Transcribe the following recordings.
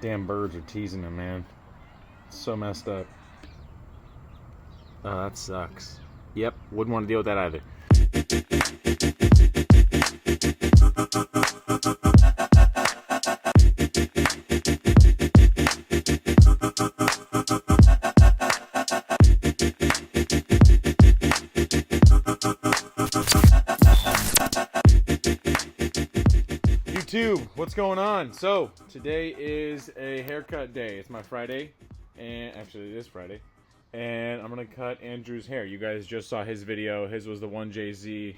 Damn birds are teasing him, man. It's so messed up. Oh, that sucks. Yep, wouldn't want to deal with that either. YouTube, what's going on? So, today is a haircut day. It's my Friday, and actually it is Friday. And I'm gonna cut Andrew's hair. You guys just saw his video. His was the one Jay-Z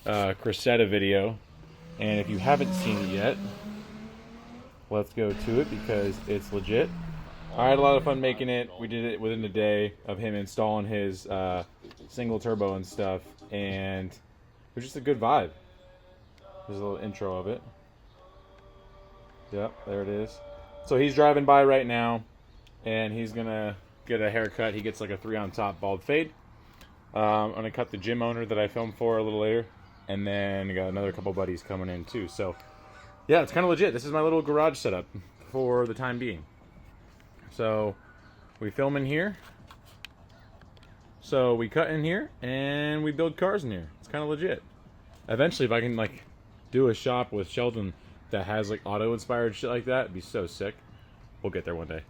Cressetta video. And if you haven't seen it yet, let's go to it because it's legit. I had a lot of fun making it. We did it within a day of him installing his single turbo and stuff, and it was just a good vibe. There's a little intro of it. Yep, there it is. So he's driving by right now, and he's gonna get a haircut. He gets like a 3 on top bald fade. I'm gonna cut the gym owner that I filmed for a little later, and then I got another couple buddies coming in too. So yeah, it's kind of legit. This is my little garage setup for the time being. So we film in here. So we cut in here, and we build cars in here. It's kind of legit. Eventually, if I can like do a shop with Sheldon that has like auto-inspired shit like that, it'd be so sick. We'll get there one day.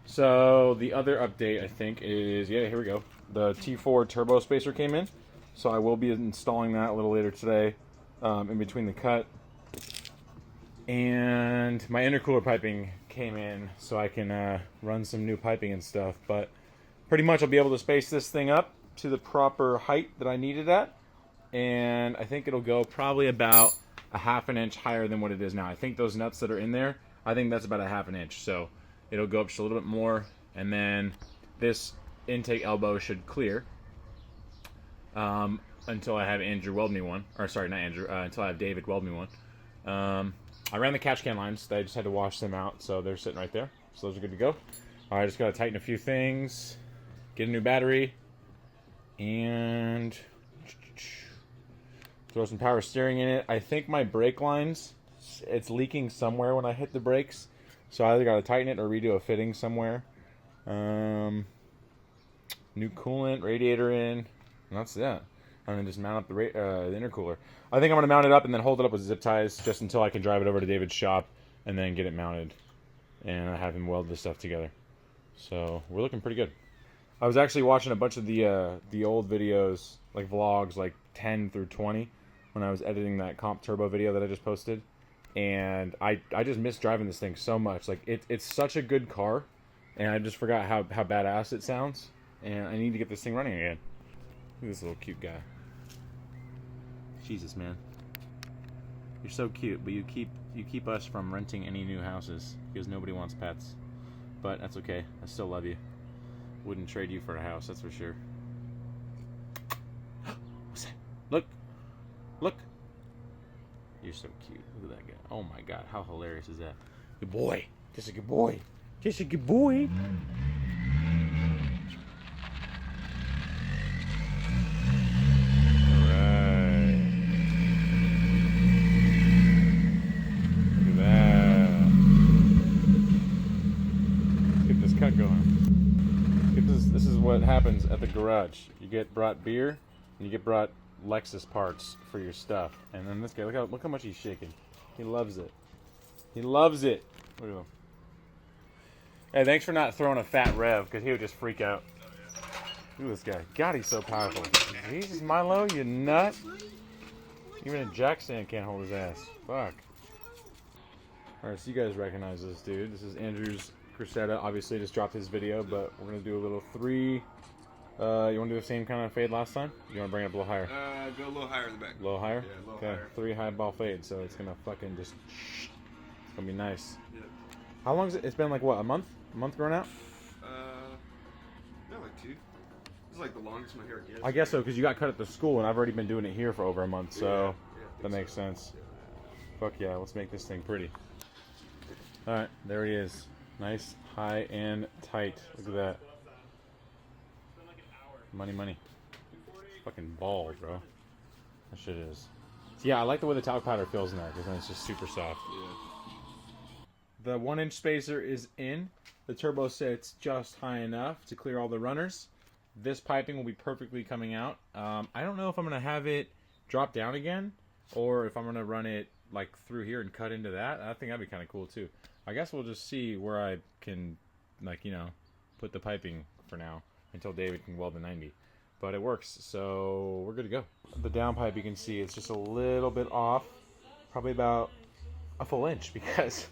So the other update, I think, is, yeah, here we go. The T4 turbo spacer came in, so I will be installing that a little later today, in between the cut. And my intercooler piping came in, so I can run some new piping and stuff. But pretty much I'll be able to space this thing up to the proper height that I need it at. And I think it'll go probably about a ½ an inch higher than what it is now. I think those nuts that are in there, I think that's about a ½ an inch. So it'll go up just a little bit more, and then this intake elbow should clear until I have Andrew weld me one. Or sorry, not Andrew, until I have David weld me one. I ran the catch can lines. I just had to wash them out, so they're sitting right there. So those are good to go. All right, just got to tighten a few things, get a new battery, and throw some power steering in it. I think my brake lines, it's leaking somewhere when I hit the brakes. So I either got to tighten it or redo a fitting somewhere. New coolant, radiator in, and that's that. I'm going to just mount up the intercooler. I think I'm going to mount it up and then hold it up with zip ties just until I can drive it over to David's shop and then get it mounted. And I have him weld this stuff together. So we're looking pretty good. I was actually watching a bunch of the old videos, like vlogs, like 10 through 20, when I was editing that comp turbo video that I just posted. And I just miss driving this thing so much. Like it's such a good car, and I just forgot how badass it sounds. And I need to get this thing running again. Look at this little cute guy. Jesus, man, you're so cute, but you keep us from renting any new houses because nobody wants pets. But that's okay. I still love you. Wouldn't trade you for a house, that's for sure. What's that? Look, look. You're so cute. Look at that guy. Oh my god, how hilarious is that? Good boy. Just a good boy. Just a good boy. Alright. Look at that. Let's get this cut going. This is what happens at the garage. You get brought beer, and you get brought Lexus parts for your stuff. And then this guy, look how much he's shaking. He loves it. He loves it. Look at him. Hey, thanks for not throwing a fat rev, because he would just freak out. Look at this guy. God, he's so powerful. Jesus, Milo, you nut. Even a jack stand can't hold his ass. Fuck. Alright, so you guys recognize this dude. This is Andrew's Cressetta. Obviously, just dropped his video, but we're going to do a little 3... you want to do the same kind of fade last time? You want to bring it up a little higher? Go a little higher in the back. A little higher? Yeah, a little okay, higher. 3 high ball fade, so it's going to fucking just... It's going to be nice. Yeah. How long is it? It's been like, what, a month? A month grown out? No, like 2. This is like the longest my hair gets. I guess so, because you got cut at the school, and I've already been doing it here for over a month, so that makes sense. Fuck yeah, let's make this thing pretty. Alright, there he is. Nice, high, and tight. Look at that. Money, money. Fucking bald, bro. That shit is. So yeah, I like the way the talc powder feels in there, because then it's just super soft. Yeah. The 1-inch spacer is in. The turbo sits just high enough to clear all the runners. This piping will be perfectly coming out. I don't know if I'm going to have it drop down again or if I'm going to run it like through here and cut into that. I think that'd be kind of cool too. I guess we'll just see where I can, like, you know, put the piping for now until David can weld the 90. But it works, so we're good to go. The down pipe, you can see it's just a little bit off, probably about a full inch, because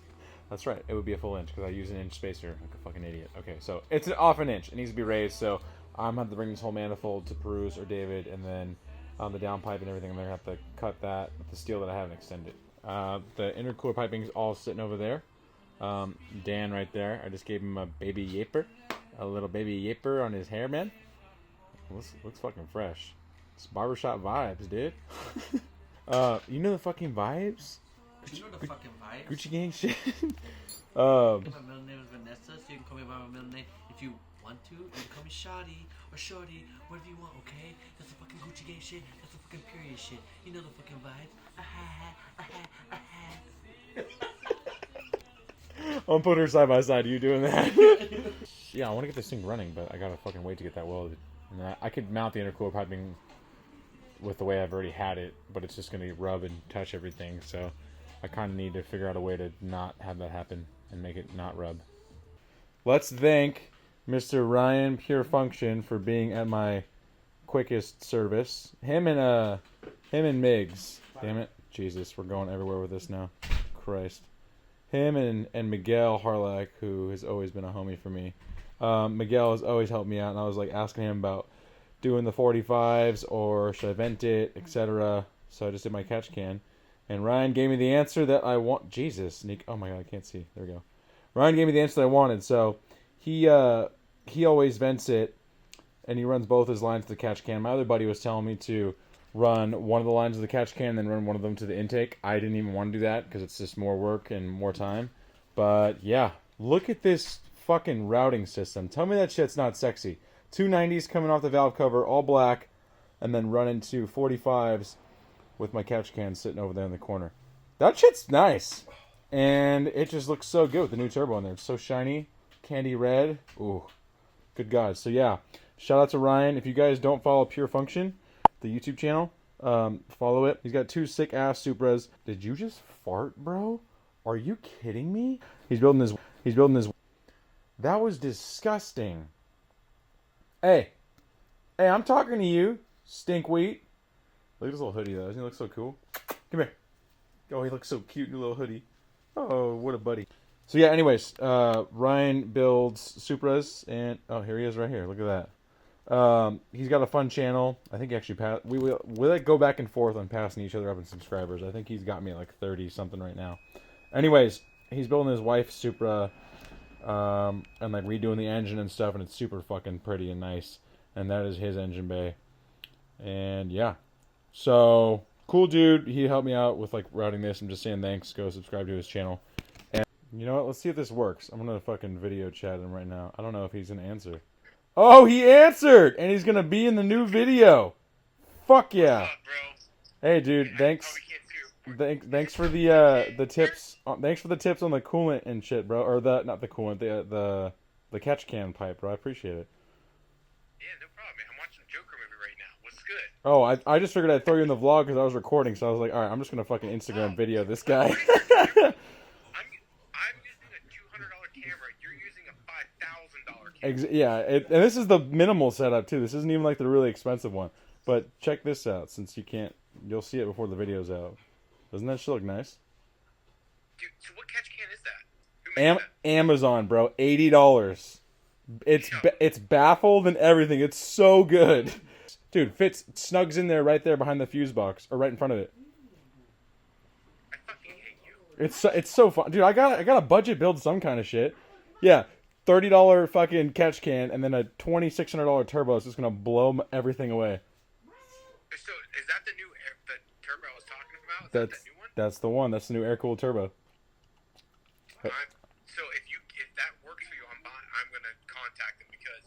that's right, it would be a full inch because I use an inch spacer like a fucking idiot. Okay, so it's off an inch. It needs to be raised, so I'm gonna have to bring this whole manifold to Peruse or David, and then the down pipe and everything, I'm gonna have to cut that with the steel that I haven't extended. The intercooler piping is all sitting over there. Dan right there, I just gave him a baby yaper, a little baby yaper on his hair, man. Looks fucking fresh. It's barbershop vibes, dude. You know the fucking vibes? You know the fucking vibes? Gucci gang shit. My middle name is Vanessa, so you can call me by my middle name if you want to. You can call me Shawty or Shorty, whatever you want, okay? That's the fucking Gucci gang shit. That's the fucking period shit. You know the fucking vibes. I'm gonna put her side by side. You doing that? Yeah, I want to get this thing running, but I gotta fucking wait to get that welded. And I could mount the intercooler piping with the way I've already had it, but it's just gonna rub and touch everything. So I kind of need to figure out a way to not have that happen and make it not rub. Let's thank Mr. Ryan Pure Function for being at my quickest service. Him and Miggs. Damn it, Jesus, we're going everywhere with this now. Christ. Him and Miguel Harlack, who has always been a homie for me. Miguel has always helped me out, and I was like asking him about doing the 45s or should I vent it, etc. So I just did my catch can, and Ryan gave me the answer that I want. Jesus, Nick. Oh my God, I can't see. There we go. Ryan gave me the answer that I wanted. So he always vents it, and he runs both his lines to the catch can. My other buddy was telling me to run one of the lines of the catch can and then run one of them to the intake. I didn't even want to do that because it's just more work and more time. But yeah, look at this fucking routing system. Tell me that shit's not sexy. 290s coming off the valve cover, all black, and then running to 45s with my catch can sitting over there in the corner. That shit's nice. And it just looks so good with the new turbo in there. It's so shiny, candy red. Ooh, good God. So yeah, shout out to Ryan. If you guys don't follow Pure Function, the YouTube channel, follow it. He's got 2 sick ass Supras. Did you just fart, bro? Are you kidding me? He's building his. That was disgusting. Hey, I'm talking to you, stinkweed. Look at this little hoodie though. Doesn't he look so cool? Come here. Oh, he looks so cute in a little hoodie. Oh, what a buddy. So yeah, anyways, Ryan builds Supras, and oh, here he is right here. Look at that. He's got a fun channel. I think he actually we like go back and forth on passing each other up in subscribers. I think he's got me at like 30 something right now. Anyways, he's building his wife's Supra, and like redoing the engine and stuff, and it's super fucking pretty and nice. And that is his engine bay. And yeah, so cool dude. He helped me out with like routing this. I'm just saying thanks. Go subscribe to his channel. And you know what? Let's see if this works. I'm gonna fucking video chat him right now. I don't know if he's gonna answer. Oh, he answered! And he's gonna be in the new video. Fuck yeah. What's up, bro? Hey, dude, thanks. Thanks for the tips. Thanks for the tips on the coolant and shit, bro. Or not the coolant, the catch can pipe, bro. I appreciate it. Yeah, no problem, man. I'm watching the Joker movie right now. What's good? Oh, I just figured I'd throw you in the vlog because I was recording, so I was like, all right, I'm just gonna fucking Instagram video this guy. I'm using a $200 camera. You're using a $5,000 camera. Yeah, and this is the minimal setup too. This isn't even like the really expensive one. But check this out, since you'll see it before the video's out. Doesn't that shit look nice? Dude, so what catch can is that? Who made that? Amazon, bro, $80. It's baffled and everything. It's so good, dude. Fits snugs in there, right there behind the fuse box, or right in front of it. I fucking hate you. It's so fun, dude. I got a budget build some kind of shit. Yeah, $30 fucking catch can, and then a $2,600 turbo is just gonna blow everything away. So is that the turbo I was talking about? Is that the new one? That's the one. That's the new air-cooled turbo. So if that works for you, I'm gonna contact them because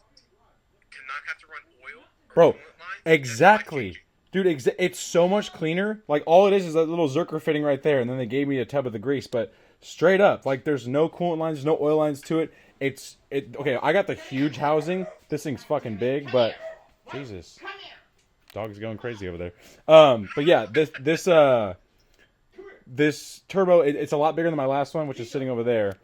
to not have to run oil or Bro, coolant lines, exactly. Dude, it's so much cleaner. Like, all it is that little Zerker fitting right there, and then they gave me a tub of the grease. But Straight up, like there's no coolant lines, no oil lines to it. Okay. I got the huge housing. This thing's fucking big, but Jesus, dog's going crazy over there. But yeah, this turbo, it's a lot bigger than my last one, which is sitting over there.